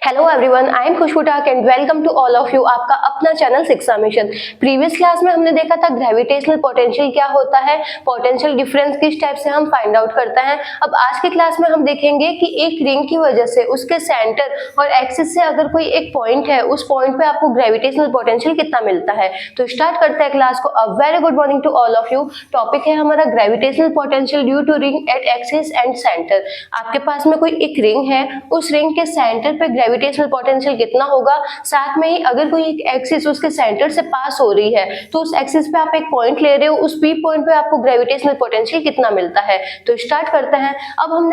Hello everyone, I am Khushbu Thak and welcome to all of you. आपका अपना channel शिक्षा mission. Previous class में हमने देखा था ग्रेविटेशनल पोटेंशियल क्या होता है, पोटेंशियल डिफरेंस किस टाइप से हम फाइंड आउट करते हैं। अब आज के क्लास में हम देखेंगे कि एक रिंग की वजह से उसके सेंटर और एक्सिस से अगर कोई एक पॉइंट है, उस पॉइंट पे आपको ग्रेविटेशनल पोटेंशियल कितना मिलता है। तो स्टार्ट करते हैं क्लास को। A very good morning to all of you. Topic है हमारा gravitational potential due to ring at axis and centre. आपके पास में कोई एक रिंग है, उस रिंग के सेंटर पे ग्रेविटेशनल पोटेंशियल कितना होगा, साथ में ही अगर कोई एक एक्सिस उसके सेंटर से पास हो रही है तो उस एक्सिस पे आप एक पॉइंट ले रहे हो, उस पी पॉइंट पे आपको ग्रेविटेशनल पोटेंशियल कितना मिलता है। तो स्टार्ट करते हैं। अब हम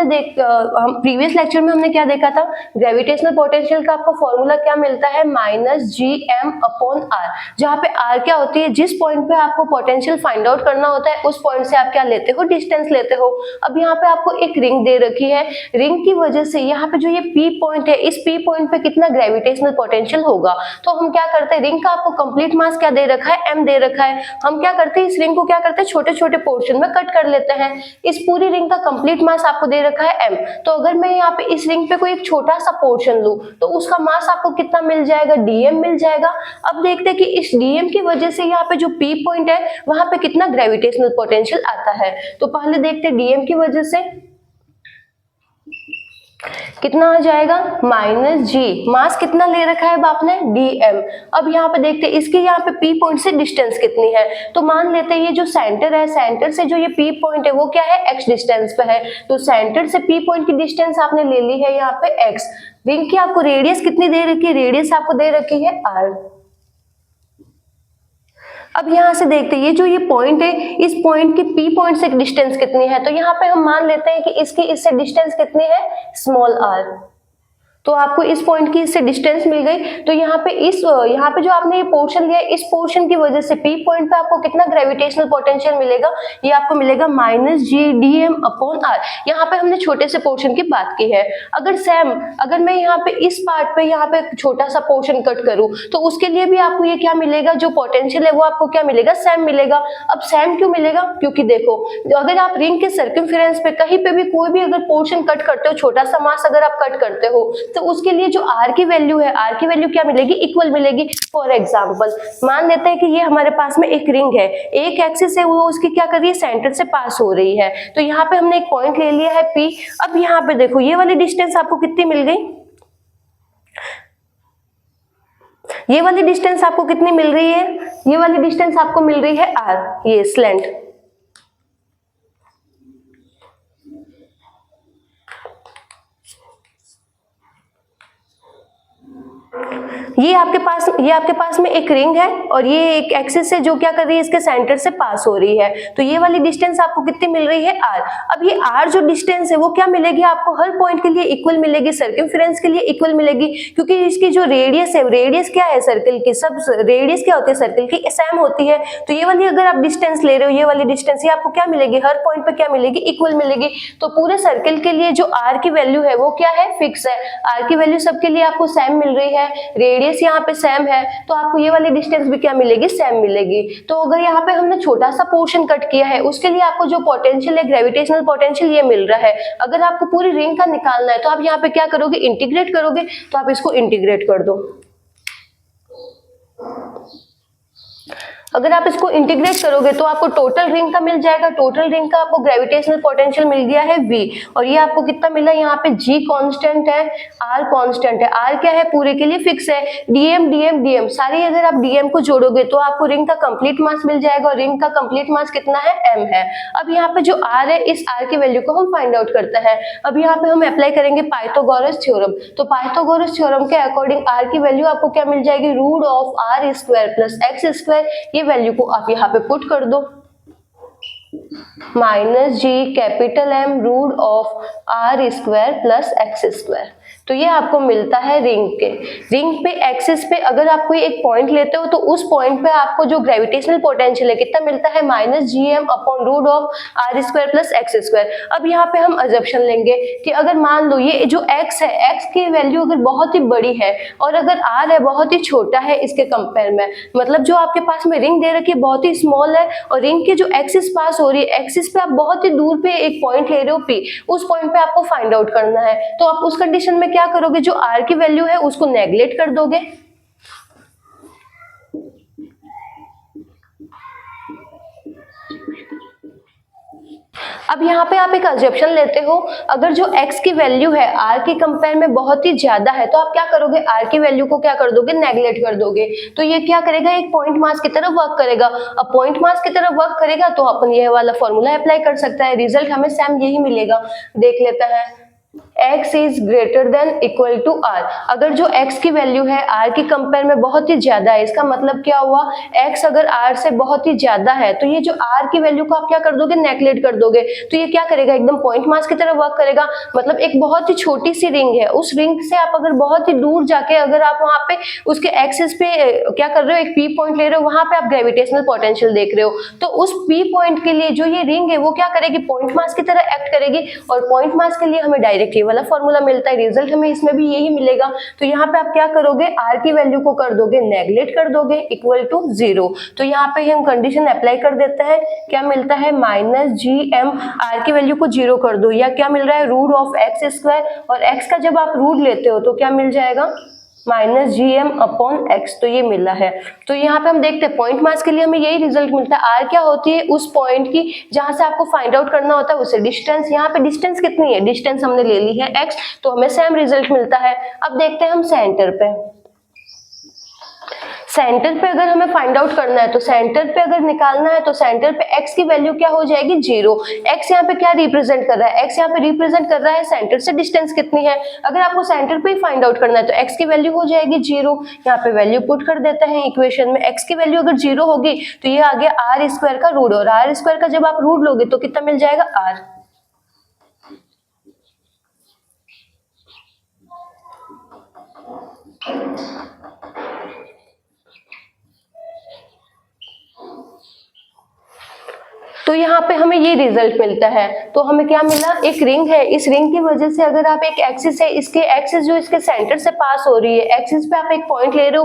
प्रीवियस लेक्चर में हमने क्या देखा था, ग्रेविटेशनल पोटेंशियल का आपको फॉर्मूला क्या मिलता है, -gm/r, जहाँ पे r क्या होती है, जिस पॉइंट पे आपको पोटेंशियल फाइंड आउट करना होता है उस पॉइंट से आप क्या लेते हो, डिस्टेंस लेते हो। अब यहाँ पे आपको एक रिंग दे रखी है, रिंग की वजह से यहाँ पे जो ये पी पॉइंट है, इस पी पॉइंट पे कितना ग्रेविटेशनल पोटेंशियल होगा। तो हम क्या करते हैं, रिंग का आपको कंप्लीट मास क्या दे रखा है, m दे रखा है। हम क्या करते हैं, इस रिंग को क्या करते हैं, छोटे छोटे पोर्शन में कट कर लेते हैं। इस पूरी रिंग का कंप्लीट मास आपको दे रखा है m। तो अगर मैं यहाँ पे इस रिंग पे कोई एक छोटा सा पोर्शन लूं तो उसका मास आपको कितना मिल जाएगा, dm मिल जाएगा। अब देखते हैं कि इस dm की वजह से यहाँ पे जो p पॉइंट है वहां पे कितना ग्रेविटेशनल पोटेंशियल आता है। तो पहले देखते हैं dm की वजह से कितना आ जाएगा, -g, मास कितना ले रखा है आपने, dm। अब यहाँ पे देखते हैं इसकी यहाँ पे p पॉइंट से डिस्टेंस कितनी है। तो मान लेते हैं ये जो सेंटर है, सेंटर से जो ये p पॉइंट है वो क्या है, x डिस्टेंस पे है। तो सेंटर से p पॉइंट की डिस्टेंस आपने ले ली है यहाँ पे x। रिंग की आपको रेडियस कितनी दे रखी है, रेडियस आपको दे रखी है r। अब यहाँ से देखते हैं ये जो ये पॉइंट है, इस पॉइंट की पी पॉइंट से डिस्टेंस कितनी है। तो यहाँ पे हम मान लेते हैं कि इसकी इससे डिस्टेंस कितनी है, r। तो आपको इस पॉइंट की इससे डिस्टेंस मिल गई। तो यहाँ पे जो आपने ये पोर्शन लिया, इस पोर्शन की वजह से पी पॉइंट पे आपको कितना ग्रेविटेशनल पोटेंशियल मिलेगा, ये आपको मिलेगा -gdm/r। यहाँ पे हमने छोटे से पोर्शन की बात की है। अगर मैं यहाँ पे इस पार्ट पे यहाँ पे छोटा सा पोर्शन कट करूँ तो उसके लिए भी आपको ये क्या मिलेगा, जो पोटेंशियल है वो आपको क्या मिलेगा, सेम मिलेगा। अब सेम क्यों मिलेगा, क्योंकि देखो अगर आप रिंग के सर्कमफेरेंस पे कहीं पे भी कोई भी अगर पोर्शन कट करते हो, छोटा सा मास अगर आप कट करते हो तो उसके लिए जो r की वैल्यू है, r की वैल्यू क्या मिलेगी, इक्वल मिलेगी। फॉर एग्जांपल मान लेते हैं कि ये हमारे पास में एक रिंग है, एक एक्सिस है वो उसकी क्या कर रही है, सेंटर से पास हो रही है। तो यहाँ पे हमने एक पॉइंट ले लिया है p। अब यहाँ पे देखो ये वाली डिस्टेंस आपको कितनी मिल गई, ये वाली डिस्टेंस आपको कितनी मिल रही है, ये वाली डिस्टेंस आपको मिल रही है r, ये स्लैंट। ये आपके पास में एक रिंग है और ये एक एक्सिस है जो क्या कर रही है, इसके सेंटर से पास हो रही है। तो ये वाली डिस्टेंस आपको कितनी मिल रही है, r। अब ये r जो डिस्टेंस है वो क्या मिलेगी आपको, हर पॉइंट के लिए इक्वल मिलेगी, सर्कमफेरेंस के लिए इक्वल मिलेगी, क्योंकि इसकी जो रेडियस है, रेडियस क्या है सर्कल की, सब रेडियस क्या होती है सर्कल की, सेम होती है। तो ये वाली अगर आप डिस्टेंस ले रहे हो, ये वाली डिस्टेंस ये आपको क्या मिलेगी, हर पॉइंट पे क्या मिलेगी, इक्वल मिलेगी। तो पूरे सर्कल के लिए जो r की वैल्यू है वो क्या है, फिक्स है। r की वैल्यू सबके लिए आपको सेम मिल रही है, रेडियस यहाँ पे सेम है, तो आपको ये वाली डिस्टेंस भी क्या मिलेगी, सेम मिलेगी। तो अगर यहाँ पे हमने छोटा सा पोर्शन कट किया है, उसके लिए आपको जो पोटेंशियल है, ग्रेविटेशनल पोटेंशियल ये मिल रहा है। अगर आपको पूरी रिंग का निकालना है तो आप यहाँ पे क्या करोगे, इंटीग्रेट करोगे। तो आप इसको इंटीग्रेट कर दो। अगर आप इसको इंटीग्रेट करोगे तो आपको टोटल रिंग का मिल जाएगा। टोटल रिंग का आपको ग्रेविटेशनल पोटेंशियल मिल गया है v, और ये आपको कितना मिला, यहाँ पे g कांस्टेंट है, r कांस्टेंट है। r क्या है, पूरे के लिए फिक्स है। dm सारी अगर आप dm को जोड़ोगे तो आपको रिंग का कंप्लीट मास मिल जाएगा, और रिंग का कंप्लीट मास कितना है, m है। अब यहाँ पे जो r है, इस r की वैल्यू को हम फाइंड आउट करते हैं। अब यहाँ पे हम अप्लाई करेंगे पाइथागोरस थ्योरम। तो पाइथागोरस थ्योरम के अकॉर्डिंग r की वैल्यू आपको क्या मिल जाएगी, √r² + x²। ये वैल्यू को आप यहाँ पे पुट कर दो, -gM √r² + x²। तो ये आपको मिलता है रिंग पे एक्सिस पे अगर आप कोई एक पॉइंट लेते हो तो उस पॉइंट पे आपको जो ग्रेविटेशनल पोटेंशियल है कितना मिलता है, -gm/√r² + x²। अब यहाँ पे हम अजम्पशन लेंगे कि अगर मान लो ये जो x है, x की वैल्यू अगर बहुत ही बड़ी है और अगर r है बहुत ही छोटा है इसके कंपेयर में, मतलब जो आपके पास में रिंग दे रखी है बहुत ही स्मॉल है और रिंग की जो एक्सिस पास हो रही है, एक्सिस पे आप बहुत ही दूर पे एक पॉइंट ले रहे हो p, उस पॉइंट पे आपको फाइंड आउट करना है। तो आप उस कंडीशन में क्या करोगे, जो r की वैल्यू है उसको नेगलेक्ट कर दोगे। अब यहाँ पे आप एक अजम्पशन लेते हो, अगर जो x की वैल्यू है r के कंपेयर में बहुत ही ज्यादा है तो आप क्या करोगे, r की वैल्यू को क्या कर दोगे, नेगलेक्ट कर दोगे। तो ये क्या करेगा, एक पॉइंट मास की तरफ वर्क करेगा। अब पॉइंट मास की तरफ वर्क करेगा तो अपन ये वाला फॉर्मूला अप्लाई कर सकता है, रिजल्ट हमें सेम यही मिलेगा। देख लेते हैं, x is greater than equal to r। अगर जो x की वैल्यू है r की कंपेयर में बहुत ही ज्यादा है, इसका मतलब क्या हुआ, x अगर r से बहुत ही ज्यादा है तो ये जो r की वैल्यू को आप क्या कर दोगे, नेगलेक्ट कर दोगे। तो ये क्या करेगा, एकदम पॉइंट मास की तरह वर्क करेगा। मतलब एक बहुत ही छोटी सी रिंग है, उस रिंग से आप अगर बहुत ही दूर जाके अगर आप वहां पे उसके एक्सिस पे क्या कर रहे हो, एक p पॉइंट ले रहे हो, वहां पे आप ग्रेविटेशनल पोटेंशियल देख रहे हो। तो उस p पॉइंट के लिए जो ये रिंग है वो क्या करेगी, पॉइंट मास की तरह एक्ट करेगी। और पॉइंट मास के लिए हमें डायरेक्ट ये वाला फॉर्मूला मिलता है, रिजल्ट हमें इसमें भी यही मिलेगा। तो यहाँ पे आप क्या करोगे, r की वैल्यू को कर दोगे, नेगलेक्ट कर दोगे, इक्वल टू 0। तो यहाँ पे हम कंडीशन अप्लाई कर देते हैं, क्या मिलता है, -gm, r की वैल्यू को 0 कर दो, या क्या मिल रहा है, रूट ऑफ एक्स स्क्वायर, और x का जब आप रूट लेते हो तो क्या मिल जाएगा, -gm अपॉन x। तो ये मिला है। तो यहाँ पे हम देखते हैं पॉइंट मास के लिए हमें यही रिजल्ट मिलता है। r क्या होती है, उस पॉइंट की जहां से आपको फाइंड आउट करना होता है उसे डिस्टेंस। यहाँ पे डिस्टेंस कितनी है, डिस्टेंस हमने ले ली है x, तो हमें सेम रिजल्ट मिलता है। अब देखते हैं हम सेंटर पे, सेंटर पे अगर हमें फाइंड आउट करना है तो सेंटर पे अगर निकालना है तो सेंटर पे x की वैल्यू क्या हो जाएगी, 0। x यहाँ पे क्या रिप्रेजेंट कर रहा है, x यहाँ पे रिप्रेजेंट कर रहा है सेंटर से डिस्टेंस कितनी है। अगर आपको सेंटर पे ही फाइंड आउट करना है तो x की वैल्यू हो जाएगी 0। यहाँ पे वैल्यू पुट कर देते हैं इक्वेशन में, x की वैल्यू अगर 0 होगी तो ये आ गया r स्क्वायर का रूट, और r स्क्वायर का जब आप रूट लोगे तो कितना मिल जाएगा, r। तो यहाँ पे हमें ये रिजल्ट मिलता है। तो हमें क्या मिला, एक रिंग है, इस रिंग की वजह से अगर आप एक एक्सिस है, इसके एक्सिस जो इसके सेंटर से पास हो रही है, एक्सिस पे आप एक पॉइंट ले रहे हो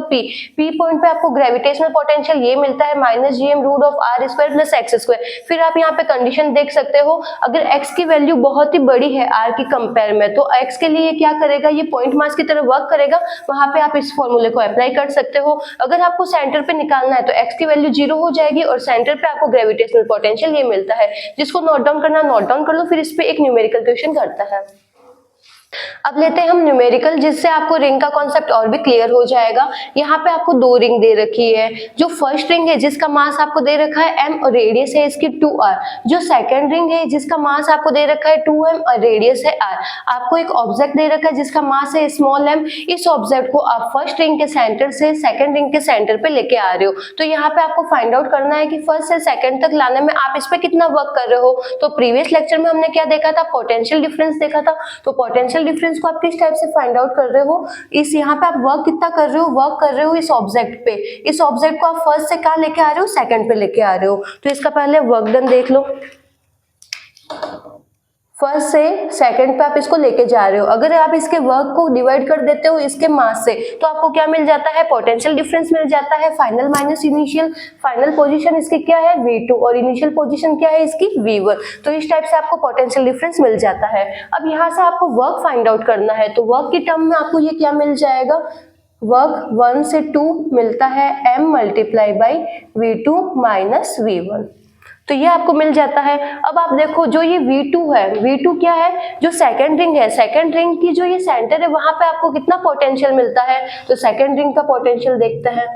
p पॉइंट पे आपको ग्रेविटेशनल पोटेंशियल ये मिलता है -gm root of r square plus x square. फिर आप यहाँ पे कंडीशन देख सकते हो, अगर x की वैल्यू बहुत ही बड़ी है r की कंपेयर में तो x के लिए क्या करेगा, ये पॉइंट मास की तरह वर्क करेगा। वहां पे आप इस फॉर्मूले को अप्लाई कर सकते हो। अगर आपको सेंटर पे निकालना है तो x की वैल्यू 0 हो जाएगी और सेंटर पे आपको ग्रेविटेशनल पोटेंशियल ये मिलता है। जिसको नोट डाउन करना नोट डाउन कर लो, फिर इस पे एक न्यूमेरिकल क्वेश्चन करता है। अब लेते हैं हम न्यूमेरिकल, जिससे आपको रिंग का कॉन्सेप्ट और भी क्लियर हो जाएगा। यहाँ पे आपको दो रिंग दे रखी है। जो फर्स्ट रिंग है जिसका मास आपको दे रखा है m और रेडियस है इसकी 2r। जो सेकंड रिंग है जिसका मास आपको दे रखा है 2m और रेडियस है r। आपको एक ऑब्जेक्ट दे रखा है जिसका मास है स्मॉल m। इस ऑब्जेक्ट को आप फर्स्ट रिंग के सेंटर से सेकंड रिंग के सेंटर पे लेके आ रहे हो। तो यहाँ पे आपको फाइंड आउट करना है कि फर्स्ट से सेकंड तक लाने में आप इस पे कितना वर्क कर रहे हो। तो प्रीवियस लेक्चर में हमने क्या देखा था, पोटेंशियल डिफरेंस देखा था। तो पोटेंशियल डिफरेंस को आप किस टाइप से फाइंड आउट कर रहे हो, इस यहाँ पे आप वर्क कितना कर रहे हो, वर्क कर रहे हो इस ऑब्जेक्ट पे। इस ऑब्जेक्ट को आप फर्स्ट से क्या लेके आ रहे हो, सेकंड पे लेके आ रहे हो। तो इसका पहले वर्क डन देख लो, फर्स्ट से सेकंड पे आप इसको लेके जा रहे हो। अगर आप इसके वर्क को डिवाइड कर देते हो इसके मास से तो आपको क्या मिल जाता है, पोटेंशियल डिफरेंस मिल जाता है। Final minus initial, final position इसकी क्या है v2 और इनिशियल पोजीशन क्या है इसकी v1। तो इस टाइप से आपको पोटेंशियल डिफरेंस मिल जाता है। अब यहाँ से आपको वर्क फाइंड आउट करना है तो वर्क की टर्म में आपको ये क्या मिल जाएगा, वर्क 1 से 2 मिलता है m multiply by v2 minus v1। तो ये आपको मिल जाता है। अब आप देखो जो ये V2 है, V2 क्या है, जो सेकंड रिंग है, सेकंड रिंग की जो ये सेंटर है वहां पे आपको कितना पोटेंशियल मिलता है। तो सेकंड रिंग का पोटेंशियल देखते हैं।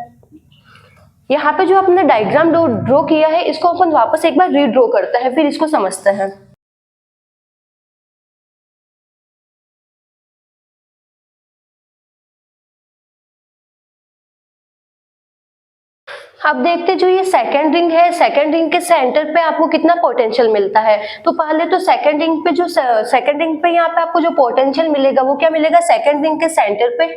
यहाँ पे जो आपने डायग्राम ड्रॉ किया है इसको अपन वापस एक बार रीड्रॉ करते हैं, फिर इसको समझते हैं। अब देखते जो ये सेकंड रिंग है, सेकंड रिंग के सेंटर पे आपको कितना पोटेंशियल मिलता है। तो पहले तो सेकंड रिंग पे जो सेकंड रिंग पे यहाँ पे आपको जो पोटेंशियल मिलेगा वो क्या मिलेगा, सेकंड रिंग के सेंटर पे,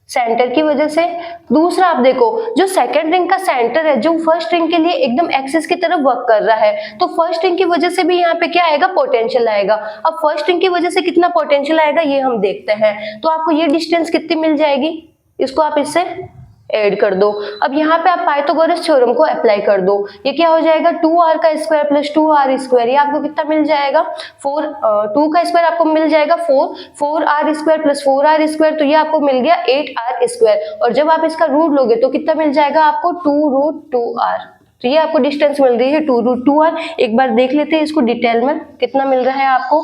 सेंटर की वजह से। दूसरा आप देखो जो सेकंड रिंग का सेंटर है जो फर्स्ट रिंग के लिए एकदम एक्सिस की तरफ वर्क कर रहा है, तो फर्स्ट रिंग की वजह से भी यहाँ पे क्या आएगा, पोटेंशियल आएगा। अब फर्स्ट रिंग की वजह से कितना पोटेंशियल आएगा ये हम देखते हैं। तो आपको ये डिस्टेंस कितनी मिल जाएगी, इसको आप इससे ऐड कर दो। अब यहाँ पे आप पाइथागोरस थ्योरम को अप्लाई कर दो। ये क्या हो जाएगा 2r का स्क्वायर प्लस 2r स्क्वायर, ये आपको कितना मिल जाएगा 2 का स्क्वायर आपको मिल जाएगा 4r square plus 4r square, तो ये आपको मिल गया 8r स्क्वायर। और जब आप इसका रूट लोगे तो कितना मिल जाएगा आपको 2√2r। तो ये आपको डिस्टेंस मिल रही है 2√2r। एक बार देख लेते हैं इसको डिटेल में कितना मिल रहा है आपको।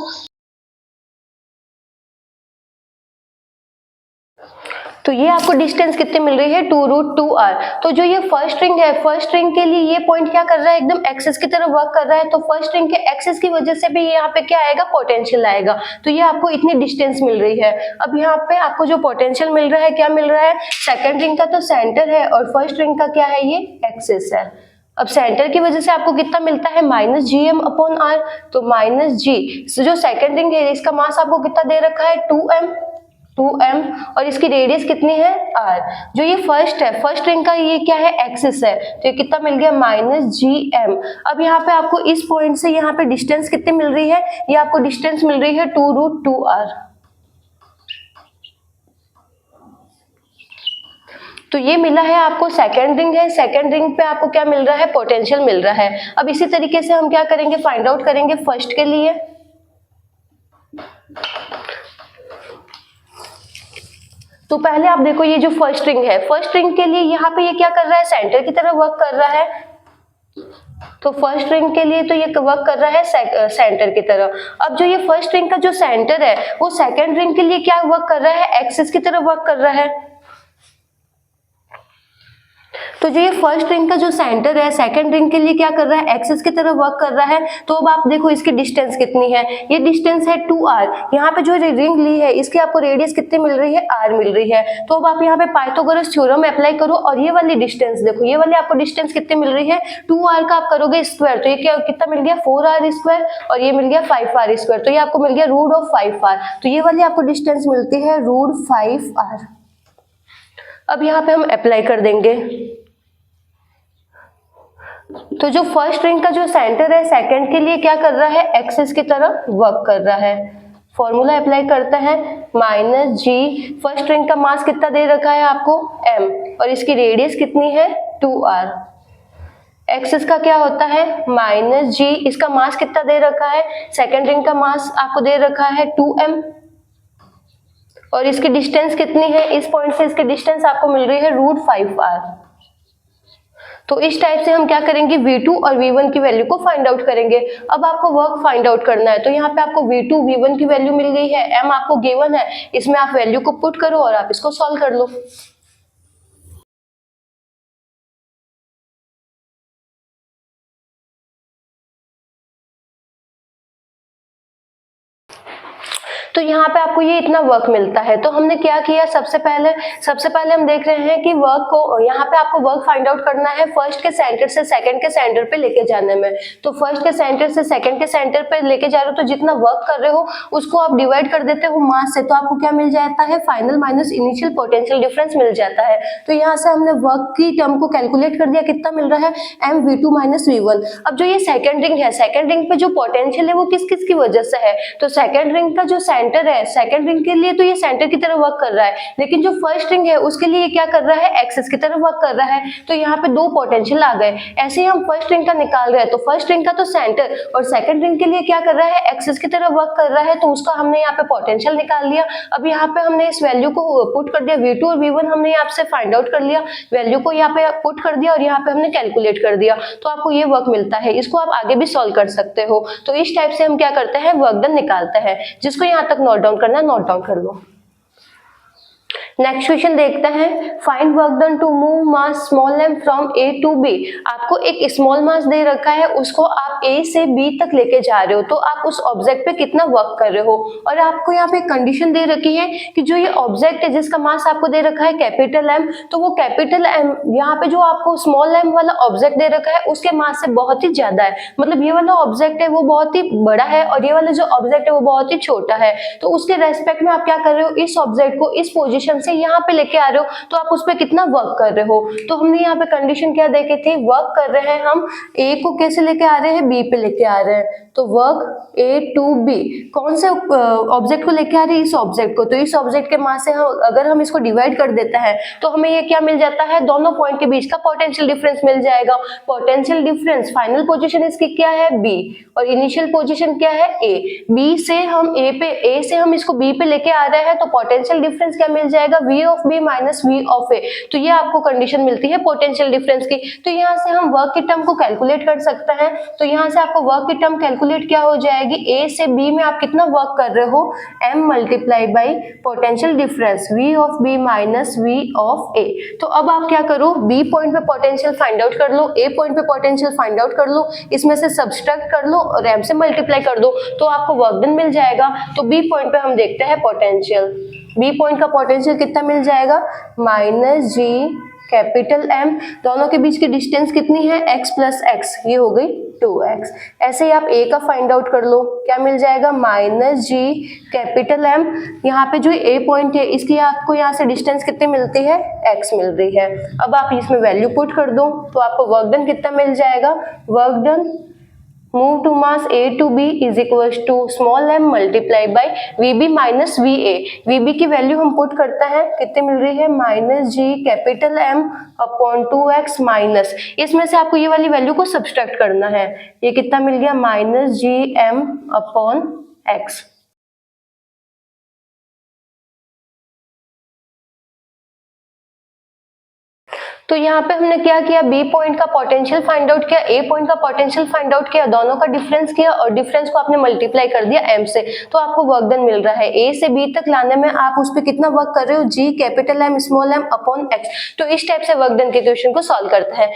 तो ये आपको डिस्टेंस कितनी मिल रही है 2√2r। तो जो ये फर्स्ट रिंग है, फर्स्ट रिंग के लिए ये पॉइंट क्या कर रहा है एकदम एक्सिस की तरफ वर्क कर रहा है, तो फर्स्ट रिंग के एक्सिस की वजह से भी यहाँ पे क्या आएगा पोटेंशियल आएगा। तो ये आपको इतनी डिस्टेंस मिल रही है। अब यहाँ पे आपको जो पोटेंशियल मिल रहा है क्या मिल रहा है, सेकेंड रिंग का तो सेंटर है और फर्स्ट रिंग का क्या है ये एक्सिस है। अब सेंटर की वजह से आपको कितना मिलता है -gm/r। तो -g जो सेकेंड रिंग है इसका मास आपको कितना दे रखा है 2m और इसकी रेडियस कितनी है r। जो ये फर्स्ट है, फर्स्ट रिंग का ये क्या है एक्सिस है, तो ये कितना मिल गया -gm। अब यहाँ पे आपको इस पॉइंट से यहाँ पे डिस्टेंस कितनी मिल रही है, ये आपको डिस्टेंस मिल रही है 2√2r। तो ये मिला है आपको सेकेंड रिंग है, सेकेंड रिंग पे आपको क्या मिल रहा है पोटेंशियल मिल रहा है। अब इसी तरीके से हम क्या करेंगे फाइंड आउट करेंगे फर्स्ट के लिए। तो पहले आप देखो ये जो फर्स्ट रिंग है, फर्स्ट रिंग के लिए यहाँ पे ये क्या कर रहा है सेंटर की तरफ वर्क कर रहा है। तो फर्स्ट रिंग के लिए तो ये वर्क कर रहा है सेंटर की तरफ। अब जो ये फर्स्ट रिंग का जो सेंटर है वो सेकेंड रिंग के लिए क्या वर्क कर रहा है एक्सिस की तरफ वर्क कर रहा है। तो जो ये फर्स्ट रिंग का जो सेंटर है सेकंड रिंग के लिए क्या कर रहा है एक्सिस की तरफ वर्क कर रहा है। तो अब आप देखो इसकी डिस्टेंस कितनी है, ये डिस्टेंस है 2r। यहाँ पे जो रिंग ली है इसकी आपको रेडियस कितनी मिल रही है r मिल रही है। तो अब आप यहाँ पे पाइथागोरस थ्योरम अप्लाई करो और ये वाली डिस्टेंस देखो, ये वाली आपको डिस्टेंस कितनी मिल रही है 2r का आप करोगे स्क्वायर, तो ये क्या कितना मिल गया 4r स्क्वायर और ये मिल गया 5r स्क्वायर, तो ये आपको मिल गया √5r। तो ये वाली आपको डिस्टेंस मिलती है √5r। अब यहाँ पे हम अप्लाई कर देंगे। तो जो फर्स्ट रिंग का जो सेंटर है सेकंड के लिए क्या कर रहा है एक्सिस की तरफ वर्क कर रहा है। फॉर्मूला अप्लाई करते हैं -g, फर्स्ट रिंग का मास कितना दे रखा है आपको m और इसकी रेडियस कितनी है 2r। एक्सिस का क्या होता है -g, इसका मास कितना दे रखा है सेकंड रिंग का मास आपको दे रखा है 2m और इसकी डिस्टेंस कितनी है, इस पॉइंट से इसकी डिस्टेंस आपको मिल रही है √5r। तो इस टाइप से हम क्या करेंगे V2 और V1 की वैल्यू को फाइंड आउट करेंगे। अब आपको वर्क फाइंड आउट करना है, तो यहाँ पे आपको V2 V1 की वैल्यू मिल गई है, m आपको गिवन है, इसमें आप वैल्यू को पुट करो और आप इसको सॉल्व कर लो। तो यहाँ पे आपको ये इतना वर्क मिलता है। तो हमने क्या किया सबसे पहले हम देख रहे हैं कि वर्क को यहाँ पे आपको वर्क फाइंड आउट करना है फर्स्ट के सेंटर से सेकंड के सेंटर पे लेके जाने में। तो फर्स्ट के सेंटर से सेकंड के सेंटर पे लेके जा रहे हो तो जितना वर्क कर रहे हो उसको आप डिवाइड कर देते हो मास से, तो आपको क्या मिल जाता है final minus initial potential difference मिल जाता है। तो यहाँ से हमने वर्क की टर्म को कैलकुलेट कर दिया, कितना मिल रहा है mv2 - v1। अब जो ये सेकंड रिंग है, सेकंड रिंग पे जो पोटेंशियल है वो किस किस की वजह से है, तो सेकंड रिंग का जो सेंटर है सेकंड रिंग के लिए तो ये सेंटर की तरफ वर्क कर रहा है, लेकिन जो फर्स्ट रिंग है उसके लिए क्या कर रहा है एक्सिस की तरफ वर्क कर रहा है। तो यहाँ पे दो पोटेंशियल आ गए। ऐसे ही हम फर्स्ट रिंग का निकाल रहे हैं, तो फर्स्ट रिंग का तो सेंटर और सेकंड रिंग के लिए क्या कर रहा है एक्सिस की तरफ वर्क कर रहा है, तो उसका हमने यहाँ पे पोटेंशियल निकाल लिया। अब यहाँ पे हमने इस वैल्यू को पुट कर दिया, V2 और V1 हमने यहाँ से फाइंड आउट कर लिया, वैल्यू को यहाँ पे पुट कर दिया और यहाँ पे हमने कैलकुलेट कर दिया, तो आपको ये वर्क मिलता है। इसको आप आगे भी सॉल्व कर सकते हो। तो इस टाइप से हम क्या करते हैं वर्क डन निकालते हैं। जिसको यहाँ तक नोट डाउन करना है नोट डाउन कर लो। नेक्स्ट क्वेश्चन देखते हैं, find work done to move mass small m from A to B। आपको एक स्मॉल मास दे रखा है, उसको आप A से B तक लेके जा रहे हो, तो आप उस ऑब्जेक्ट पे कितना वर्क कर रहे हो। और आपको यहाँ पे कंडीशन दे रखी है कि जो ये ऑब्जेक्ट है जिसका मास आपको दे रखा है कैपिटल M, तो वो कैपिटल M यहाँ पे जो आपको स्मॉल m वाला ऑब्जेक्ट दे रखा है उसके मास से बहुत ही ज्यादा है, मतलब ये वाला ऑब्जेक्ट है वो बहुत ही बड़ा है और ये वाला जो ऑब्जेक्ट है वो बहुत ही छोटा है। तो उसके रेस्पेक्ट में आप क्या कर रहे हो, इस ऑब्जेक्ट को इस पोजीशन से यहाँ पे लेके आ रहे हो, तो आप उस पे कितना वर्क कर रहे हो। तो हमने यहाँ पे कंडीशन क्या देखी थी, वर्क कर रहे हैं हम A को कैसे लेके आ रहे हैं B पे लेके आ रहे हैं। तो वर्क ए टू बी, कौन से ऑब्जेक्ट को लेके आ रही है, इस ऑब्जेक्ट को, तो इस ऑब्जेक्ट के मास से हम अगर हम इसको डिवाइड कर देते हैं तो हमें ये क्या मिल जाता है, दोनों पॉइंट के बीच का पोटेंशियल डिफरेंस मिल जाएगा। पोटेंशियल डिफरेंस फाइनल पोजीशन इसकी क्या है, बी, और इनिशियल पोजीशन क्या है, ए। बी से हम ए से हम इसको बी पे लेके आ रहे हैं, तो पोटेंशियल डिफरेंस क्या मिल जाएगा, V of B minus V of A. तो ये आपको कंडीशन मिलती है पोटेंशियल डिफरेंस की। तो यहाँ से हम वर्क की टर्म को कैलकुलेट कर सकते हैं। तो यहाँ से आपको वर्क की टर्म कैलकुलेट क्या हो जाएगी, ए से बी में आप कितना वर्क कर रहे हो, m multiply by potential difference v of b minus v of a। तो अब आप क्या करो, b पॉइंट पे पोटेंशियल फाइंड आउट कर लो, a पॉइंट पे पोटेंशियल फाइंड आउट कर लो, इसमें से सब्सट्रैक्ट कर लो और m से मल्टीप्लाई कर दो, तो आपको वर्क डन मिल जाएगा। तो b पॉइंट पे हम देखते हैं पोटेंशियल, b पॉइंट का पोटेंशियल कितना मिल जाएगा, माइनस g कैपिटल M, दोनों के बीच की डिस्टेंस कितनी है, x प्लस एक्स, ये हो गई 2x। ऐसे ही आप a का फाइंड आउट कर लो, क्या मिल जाएगा, माइनस g कैपिटल M, यहाँ पे जो a पॉइंट है इसकी आपको यहाँ से डिस्टेंस कितनी मिलती है, x मिल रही है। अब आप इसमें वैल्यू पुट कर दो तो आपको वर्क डन कितना मिल जाएगा, work done move to mass a to b is equals to small m multiply by vb minus va। vb की वैल्यू हम पुट करते हैं, कितनी मिल रही है, minus g capital M upon 2x minus, इसमें से आपको ये वाली वैल्यू को सब्सट्रैक्ट करना है, ये कितना मिल गया, माइनस जी m अपॉन x। तो यहाँ पे हमने क्या किया, बी पॉइंट का पोटेंशियल फाइंड आउट किया, ए पॉइंट का पोटेंशियल फाइंड आउट किया, दोनों का डिफरेंस किया और डिफरेंस को आपने मल्टीप्लाई कर दिया एम से, तो आपको वर्क डन मिल रहा है। ए से बी तक लाने में आप उस पर कितना वर्क कर रहे हो, G capital M small m upon x. तो इस टाइप से वर्क डन के क्वेश्चन को सॉल्व करते हैं।